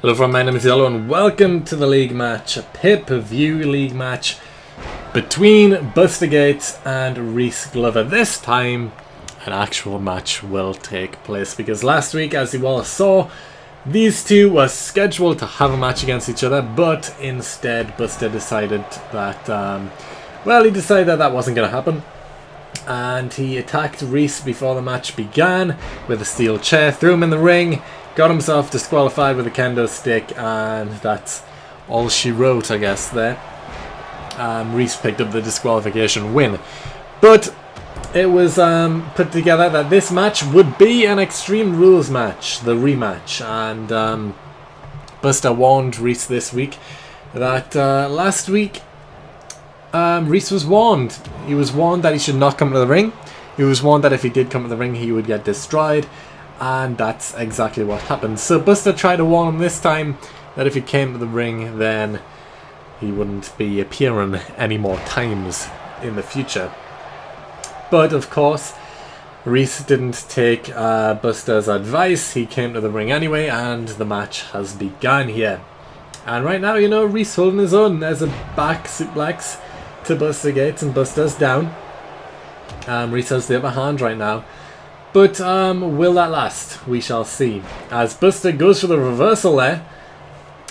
Hello everyone, my name is Yellow and welcome to the league match, a pay-per-view league match between Buster Gates and Reese Glover. This time an actual match will take place because last week, as you all saw, these two were scheduled to have a match against each other, but instead Buster decided that, he decided that wasn't going to happen. And he attacked Reese before the match began with a steel chair, threw him in the ring, got himself disqualified with a kendo stick, and that's all she wrote, I guess, there. Reese picked up the disqualification win. But it was put together that this match would be an Extreme Rules match, the rematch. And Buster warned Reese this week that last week Reese was warned. He was warned that he should not come to the ring. He was warned that if he did come to the ring, he would get destroyed. And that's exactly what happened. So Buster tried to warn him this time that if he came to the ring, then he wouldn't be appearing any more times in the future. But of course, Reese didn't take Buster's advice. He came to the ring anyway, and the match has begun here. And right now, you know, Reese holding his own. There's a back suplex to Buster Gates, and Buster's down. Reese has the upper hand right now. But will that last? We shall see. As Buster goes for the reversal there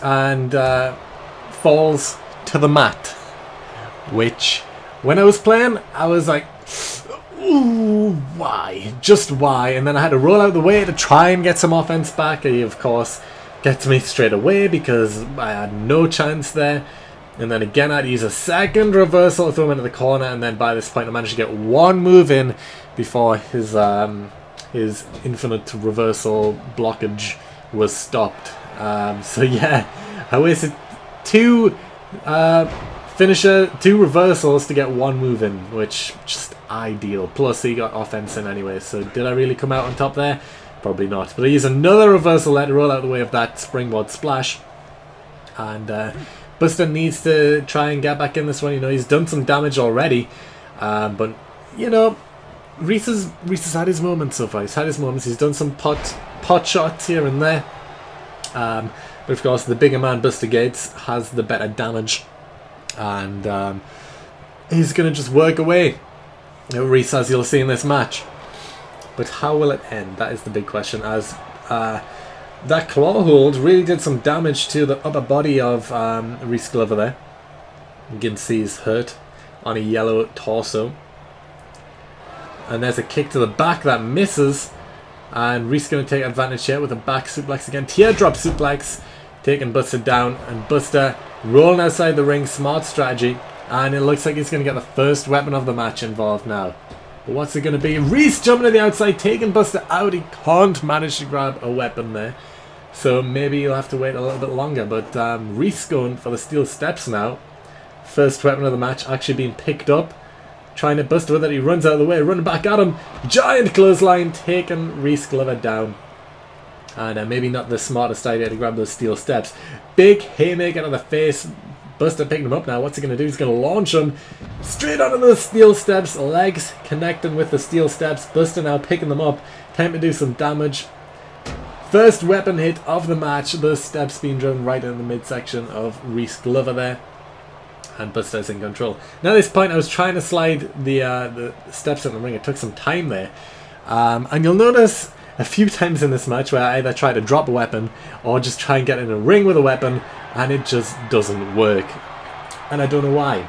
and falls to the mat. Which, when I was playing, I was like, ooh, why? Just why? And then I had to roll out the way to try and get some offense back. He, of course, gets me straight away because I had no chance there. And then again, I'd use a second reversal to throw him into the corner, and then by this point, I managed to get one move in before his infinite reversal blockage was stopped. So yeah, I wasted two reversals to get one move in, which just ideal. Plus, he got offense in anyway. So did I really come out on top there? Probably not. But I used another reversal there to roll out the way of that springboard splash, and Buster needs to try and get back in this one. You know, he's done some damage already, but you know, Reese has had his moments so far. He's had his moments. He's done some pot shots here and there, but of course, the bigger man, Buster Gates, has the better damage, and he's gonna just work away at Reese, as you'll see in this match. But how will it end? That is the big question. As that claw hold really did some damage to the upper body of Reese Glover there. You can see he's hurt on a yellow torso. And there's a kick to the back that misses. And Reese going to take advantage here with a back suplex again. Teardrop suplex, taking Buster down. And Buster rolling outside the ring. Smart strategy. And it looks like he's going to get the first weapon of the match involved now. But what's it going to be? Reese jumping to the outside, taking Buster out. He can't manage to grab a weapon there. So maybe you'll have to wait a little bit longer. But Reese going for the steel steps now. First weapon of the match actually being picked up. Trying to Buster with it. He runs out of the way. Running back at him. Giant clothesline. Taking Reese Glover down. And maybe not the smartest idea to grab those steel steps. Big haymaker to the face. Buster picking him up now. What's he going to do? He's going to launch him straight onto the steel steps. Legs connecting with the steel steps. Buster now picking them up. Time to do some damage. First weapon hit of the match. The steps being driven right in the midsection of Reese Glover there. And Buster's in control. Now at this point I was trying to slide the steps in the ring. It took some time there. And you'll notice a few times in this match where I either try to drop a weapon or just try and get in a ring with a weapon, and it just doesn't work. And I don't know why.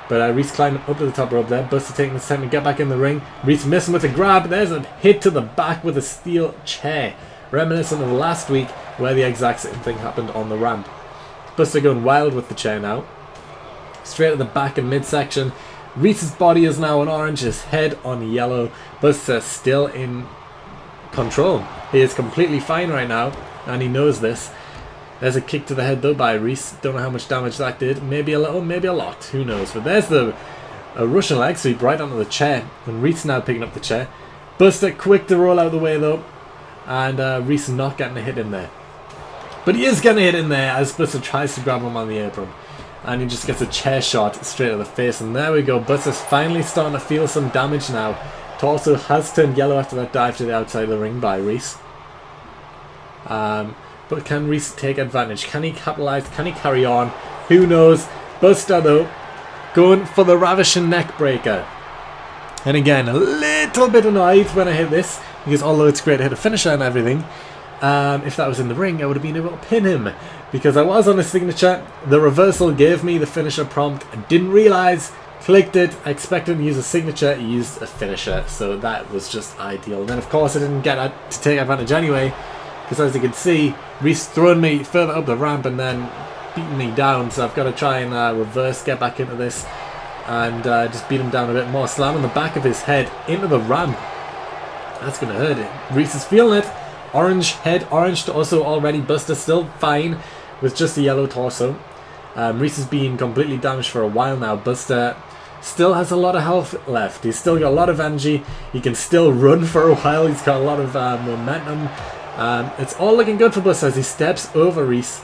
But Reese climbing up to the top rope there. Buster taking his time to get back in the ring. Reese missing with a grab. There's a hit to the back with a steel chair. Reminiscent of last week where the exact same thing happened on the ramp. Buster going wild with the chair now. Straight at the back and midsection. Reese's body is now on orange, his head on yellow. Buster still in control. He is completely fine right now, and he knows this. There's a kick to the head though by Reese. Don't know how much damage that did. Maybe a little, maybe a lot. Who knows? But there's a Russian leg sweep right onto the chair. And Reese now picking up the chair. Buster quick to roll out of the way though. And Reese not getting a hit in there. But he is getting a hit in there as Buster tries to grab him on the apron. And he just gets a chair shot straight to the face. And there we go. Buster's finally starting to feel some damage now. Torso has turned yellow after that dive to the outside of the ring by Reese. But But can Reese take advantage? Can he capitalize? Can he carry on? Who knows? Buster though, going for the ravishing neck breaker. And again, a little bit annoyed when I hit this, because although it's great to hit a finisher and everything, if that was in the ring, I would have been able to pin him. Because I was on a signature, the reversal gave me the finisher prompt. I didn't realise, clicked it, I expected to use a signature, used a finisher. So that was just ideal. And then of course I didn't get to take advantage anyway, because as you can see, Reese throwing me further up the ramp and then beating me down. So I've got to try and reverse, get back into this, and just beat him down a bit more. Slamming the back of his head into the ramp. That's going to hurt it. Reese is feeling it. Orange head, orange torso already. Buster still fine with just a yellow torso. Reese has been completely damaged for a while now. Buster still has a lot of health left. He's still got a lot of energy. He can still run for a while. He's got a lot of momentum. It's all looking good for Buster as he steps over Reese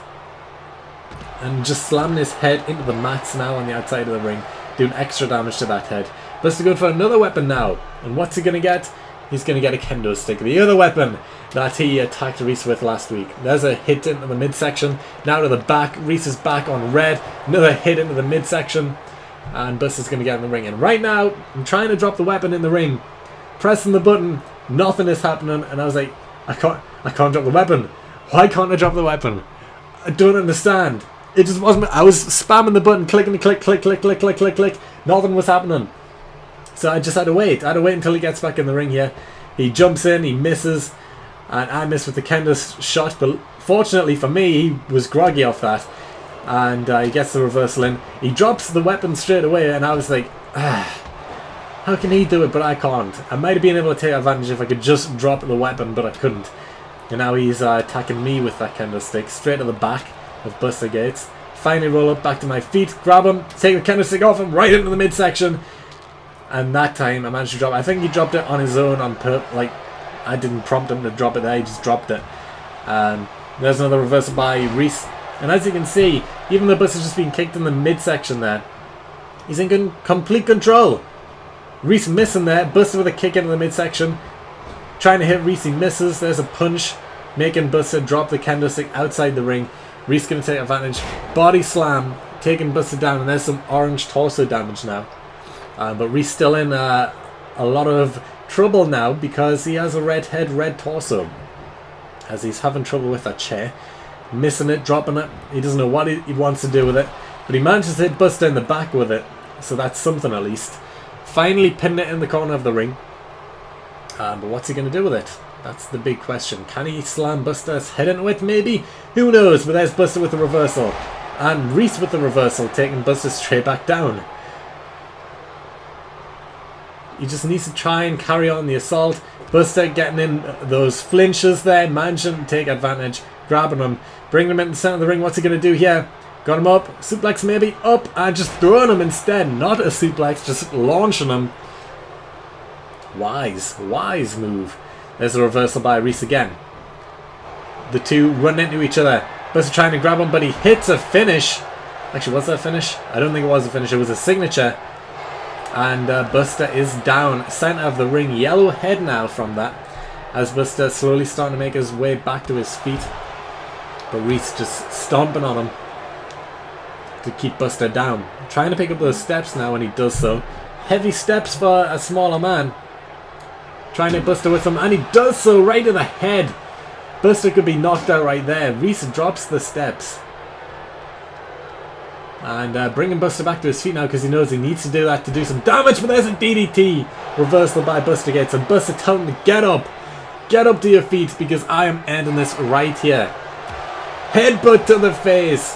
and just slamming his head into the mats now on the outside of the ring, doing extra damage to that head. Buster going for another weapon now. And what's he going to get? He's going to get a kendo stick, the other weapon that he attacked Reese with last week. There's a hit into the midsection, now to the back. Reese is back on red, another hit into the midsection, and Buster's going to get in the ring. And right now, I'm trying to drop the weapon in the ring, pressing the button, nothing is happening, and I was like, I can't drop the weapon. Why can't I drop the weapon? I don't understand. It just wasn't. I was spamming the button, clicking, click, click, click, click, click, click, click. Nothing was happening. So I just had to wait. I had to wait until he gets back in the ring here. He jumps in, he misses, and I miss with the kendo shot. But fortunately for me, he was groggy off that, and he gets the reversal in. He drops the weapon straight away, and I was like, how can he do it, but I can't? I might have been able to take advantage if I could just drop the weapon, but I couldn't. And now he's attacking me with that kendo stick, straight to the back of Buster Gates. Finally roll up back to my feet, grab him, take the kendo stick off him, right into the midsection. And that time I managed to drop it. I think he dropped it on his own on purpose. Like, I didn't prompt him to drop it there, he just dropped it. There's another reversal by Reese. And as you can see, even though Buster's just been kicked in the midsection there, he's in complete control. Reese missing there, Buster with a kick into the midsection. Trying to hit Reese, he misses. There's a punch, making Buster drop the kendo stick outside the ring. Reese going to take advantage. Body slam, taking Buster down, and there's some orange torso damage now. But Reese still in a lot of trouble now because he has a red head, red torso. As he's having trouble with that chair. Missing it, dropping it. He doesn't know what he wants to do with it. But he manages to hit Buster in the back with it. So that's something at least. Finally pinning it in the corner of the ring. But what's he going to do with it? That's the big question. Can he slam Buster's head into it maybe? Who knows? But there's Buster with the reversal. And Reese with the reversal, taking Buster straight back down. He just needs to try and carry on the assault. Buster getting in those flinches there, managing to take advantage, grabbing him, bringing him into the center of the ring. What's he going to do here? Got him up, suplex maybe, up, and just throwing him instead. Not a suplex, just launching him. Wise move. There's a reversal by Reese again. The two run into each other. Buster trying to grab him, but he hits a finish. Actually, was that a finish? I don't think it was a finish, it was a signature. And Buster is down, center of the ring, yellow head now from that, as Buster slowly starting to make his way back to his feet. But Reese just stomping on him to keep Buster down. Trying to pick up those steps now, and he does so. Heavy steps for a smaller man. Trying to Buster with him, and he does so right in the head. Buster could be knocked out right there. Reese drops the steps. And bringing Buster back to his feet now because he knows he needs to do that to do some damage. But there's a DDT. Reversal by Buster Gates. And Buster telling him to get up. Get up to your feet because I am ending this right here. Headbutt to the face.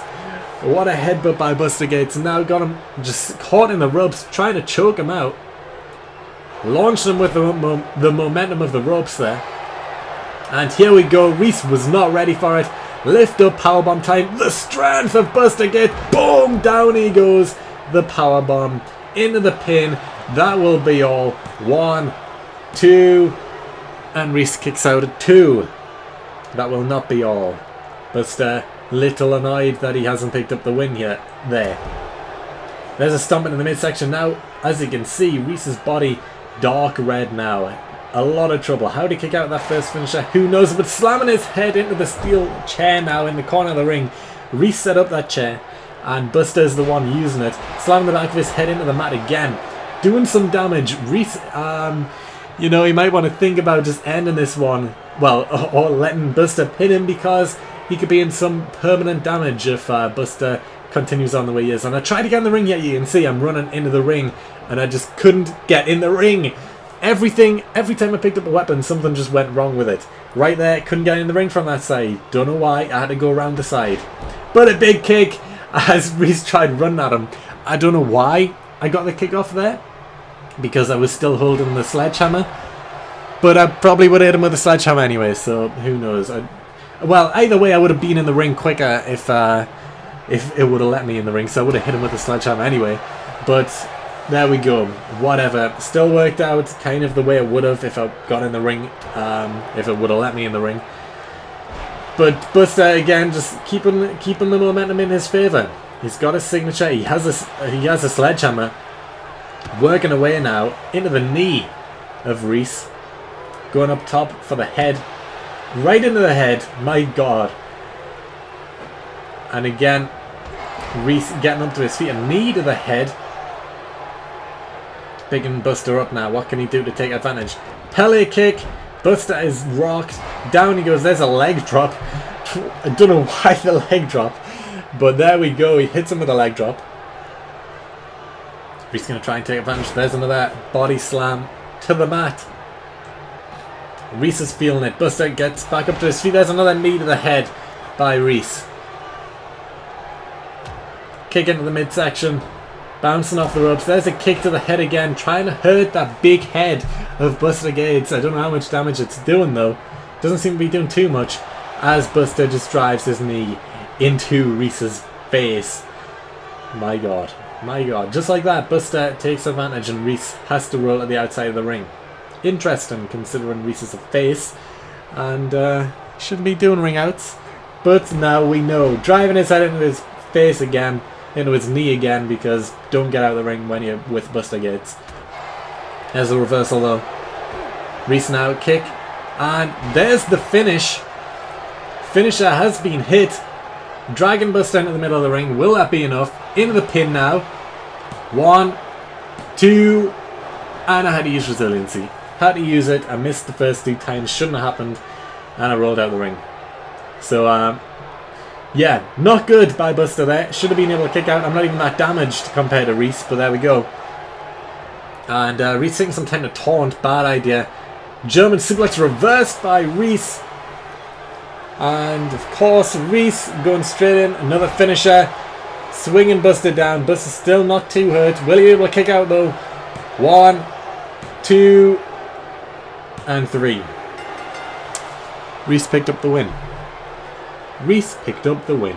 What a headbutt by Buster Gates. And now got him just caught in the ropes. Trying to choke him out. Launched him with the momentum of the ropes there. And here we go. Reese was not ready for it. Lift up powerbomb time. The strength of Buster Gates. Boom! Down he goes. The powerbomb into the pin. That will be all. 1, 2, and Reese kicks out at 2. That will not be all. Buster little annoyed that he hasn't picked up the win yet. There. There's a stomping in the midsection now. As you can see, Reese's body dark red now. a lot of trouble. How did he kick out that first finisher? Who knows? But slamming his head into the steel chair now in the corner of the ring. Reese set up that chair, and Buster's the one using it. Slamming the back of his head into the mat again. Doing some damage. Reese, you know, he might want to think about just ending this one. Well, or letting Buster pin him, because he could be in some permanent damage if Buster continues on the way he is. And I tried to get in the ring, yet you can see I'm running into the ring, and I just couldn't get in the ring. Every time I picked up a weapon, something just went wrong with it. Right there, couldn't get in the ring from that side. Don't know why, I had to go around the side. But a big kick as Reese tried running at him. I don't know why I got the kick off there, because I was still holding the sledgehammer. But I probably would have hit him with a sledgehammer anyway, so who knows. Well, either way, I would have been in the ring quicker if it would have let me in the ring, so I would have hit him with the sledgehammer anyway. But there we go. Whatever. Still worked out kind of the way it would have if I got in the ring, if it would have let me in the ring. But Buster, again, just keeping the momentum in his favour. He's got a signature. He has a sledgehammer. Working away now into the knee of Reese. Going up top for the head. Right into the head. My God. And again, Reese getting up to his feet. A knee to the head. Picking Buster up now. What can he do to take advantage? Pele kick. Buster is rocked. Down he goes. There's a leg drop. I don't know why the leg drop. But there we go. He hits him with a leg drop. Reese going to try and take advantage. There's another body slam to the mat. Reese is feeling it. Buster gets back up to his feet. There's another knee to the head by Reese. Kick into the midsection. Bouncing off the ropes. There's a kick to the head again. Trying to hurt that big head of Buster Gates. I don't know how much damage it's doing though. Doesn't seem to be doing too much. As Buster just drives his knee into Reese's face. My God. My God. Just like that, Buster takes advantage and Reese has to roll at the outside of the ring. Interesting, considering Reese is a face. And shouldn't be doing ring outs. But now we know. Driving his head into his face again. Into his knee again, because don't get out of the ring when you're with Buster Gates. There's a reversal though. Reese now kick. And there's the finish. Finisher has been hit. Dragging Buster into the middle of the ring. Will that be enough? Into the pin now. 1, 2, and I had to use resiliency. Had to use it. I missed the first 2 times. Shouldn't have happened. And I rolled out the ring. So, yeah, not good by Buster there. Should have been able to kick out. I'm not even that damaged compared to Reese, but there we go. And Reese taking some time to taunt. Bad idea. German suplex reversed by Reese. And of course, Reese going straight in. Another finisher. Swinging Buster down. Buster still not too hurt. Will he be able to kick out though? 1, 2, and 3. Reese picked up the win. Reese picked up the win.